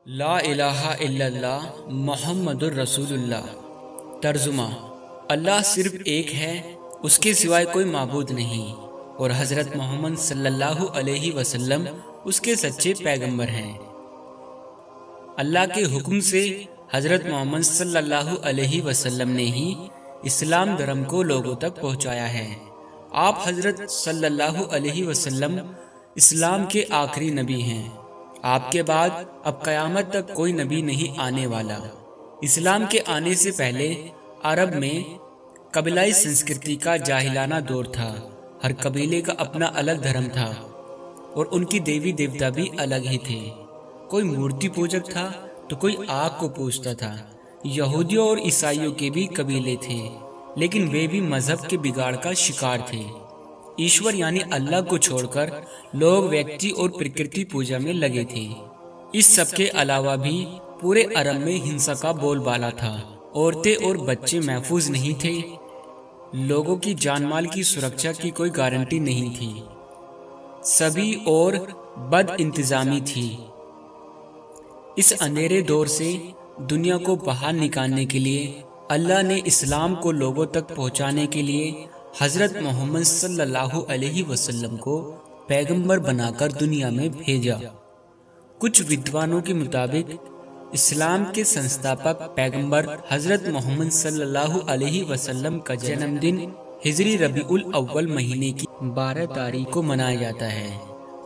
لا الہ الا اللہ محمد الرسول اللہ۔ ترجمہ: اللہ صرف ایک ہے، اس کے سوائے کوئی معبود نہیں، اور حضرت محمد صلی اللہ علیہ وسلم اس کے سچے پیغمبر ہیں۔ اللہ کے حکم سے حضرت محمد صلی اللہ علیہ وسلم نے ہی اسلام دھرم کو لوگوں تک پہنچایا ہے۔ آپ حضرت صلی اللہ علیہ وسلم اسلام کے آخری نبی ہیں۔ آپ کے بعد اب قیامت تک کوئی نبی نہیں آنے والا۔ اسلام کے آنے سے پہلے عرب میں قبیلائی سنسکرتی کا جاہلانہ دور تھا۔ ہر قبیلے کا اپنا الگ دھرم تھا اور ان کی دیوی دیوتا بھی الگ ہی تھے۔ کوئی مورتی پوجک تھا تو کوئی آگ کو پوجتا تھا۔ یہودیوں اور عیسائیوں کے بھی قبیلے تھے، لیکن وہ بھی مذہب کے بگاڑ کا شکار تھے۔ ایشور یعنی اللہ کو چھوڑ کر لوگ ویکتی اور پرکرتی پوجا میں لگے تھے۔ اس سب کے علاوہ بھی پورے عرب میں ہنسا کا بول بالا تھا۔ عورتیں اور بچے محفوظ نہیں تھے۔ لوگوں کی جان مال کی سرکشا کی کوئی گارنٹی نہیں تھی۔ سبھی اور بد انتظامی تھی۔ اس اندھیرے دور سے دنیا کو باہر نکالنے کے لیے اللہ نے اسلام کو لوگوں تک پہنچانے کے لیے حضرت محمد صلی اللہ علیہ وسلم کو پیغمبر بنا کر دنیا میں بھیجا۔ کچھ ودوانوں کے مطابق اسلام کے سنستھاپک پیغمبر حضرت محمد صلی اللہ علیہ وسلم کا جنم دن ہجری ربیع الاول مہینے کی 12 تاریخ کو منایا جاتا ہے۔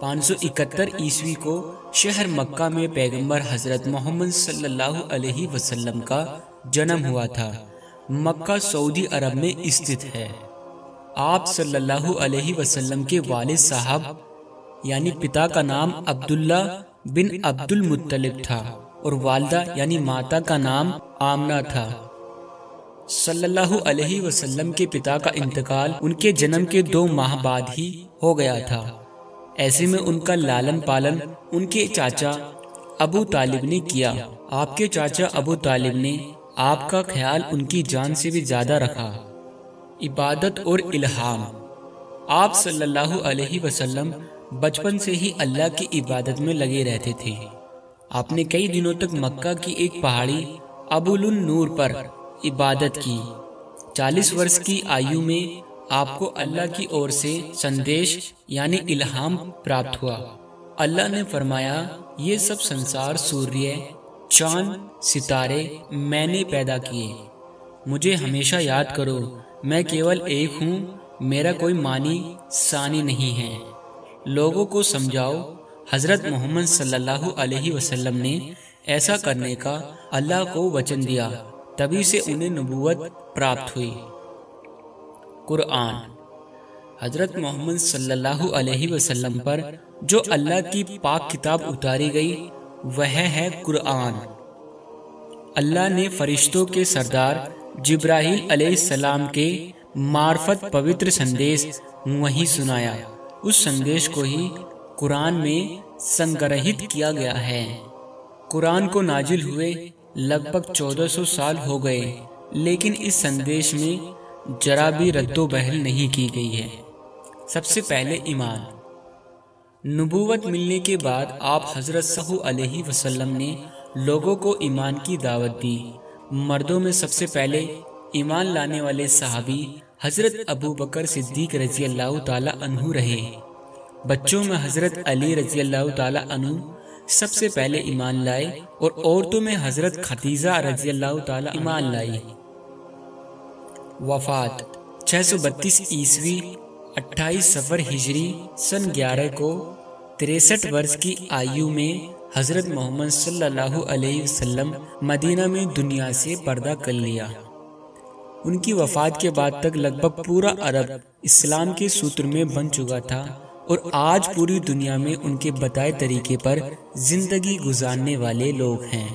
571 عیسوی کو شہر مکہ میں پیغمبر حضرت محمد صلی اللہ علیہ وسلم کا جنم ہوا تھا۔ مکہ سعودی عرب میں استھت ہے۔ آپ صلی اللہ علیہ وسلم کے والد صاحب یعنی پتا کا نام عبداللہ بن عبد المطلب تھا اور والدہ یعنی ماتا کا نام آمنہ تھا۔ صلی اللہ علیہ وسلم کے پتا کا انتقال ان کے جنم کے 2 ماہ بعد ہی ہو گیا تھا۔ ایسے میں ان کا لالن پالن ان کے چاچا ابو طالب نے کیا۔ آپ کے چاچا ابو طالب نے آپ کا خیال ان کی جان سے بھی زیادہ رکھا۔ عبادت اور الہام: آپ صلی اللہ علیہ وسلم بچپن سے ہی اللہ کی عبادت میں لگے رہتے تھے۔ آپ نے کئی دنوں تک مکہ کی ایک پہاڑی ابول النور پر عبادت کی۔ 40 برس کی آیو میں آپ کو اللہ کی اور سے سندیش یعنی الہام پراپت ہوا۔ اللہ نے فرمایا، یہ سب سنسار سوریہ، چاند، ستارے میں نے پیدا کیے۔ مجھے ہمیشہ یاد کرو، میں کیول ایک ہوں، میرا کوئی مانی ثانی نہیں ہے۔ لوگوں کو سمجھاؤ۔ حضرت محمد صلی اللہ علیہ وسلم نے ایسا کرنے کا اللہ کو وچن دیا، تبھی سے انہیں نبوت پراپت ہوئی۔ قرآن: حضرت محمد صلی اللہ علیہ وسلم پر جو اللہ کی پاک کتاب اتاری گئی وہ ہے قرآن۔ اللہ نے فرشتوں کے سردار جبرائیل علیہ السلام کے معرفت پوتر سندیش وہی سنایا۔ اس سندیش کو ہی قرآن میں سنگرہت کیا گیا ہے۔ قرآن کو نازل ہوئے لگ بھگ 1400 سال ہو گئے، لیکن اس سندیش میں ذرا بھی رد و بدل نہیں کی گئی ہے۔ سب سے پہلے ایمان۔ نبوت ملنے کے بعد آپ حضرت صلی اللہ علیہ وسلم نے لوگوں کو ایمان کی دعوت دی۔ مردوں میں سب سے پہلے ایمان لانے والے صحابی حضرت ابو بکر صدیق رضی اللہ تعالی عنہ رہے۔ بچوں میں حضرت علی رضی اللہ تعالی عنہ سب سے پہلے ایمان لائے اور عورتوں میں حضرت خدیجہ رضی اللہ تعالی ایمان لائی۔ وفات: 632 عیسوی 28 صفر ہجری سن 11 کو 63 برس کی آیو میں حضرت محمد صلی اللہ علیہ وسلم مدینہ میں دنیا سے پردہ کر لیا۔ ان کی وفات کے بعد تک لگ بھگ پورا عرب اسلام کے ستون میں بن چکا تھا اور آج پوری دنیا میں ان کے بتائے طریقے پر زندگی گزارنے والے لوگ ہیں۔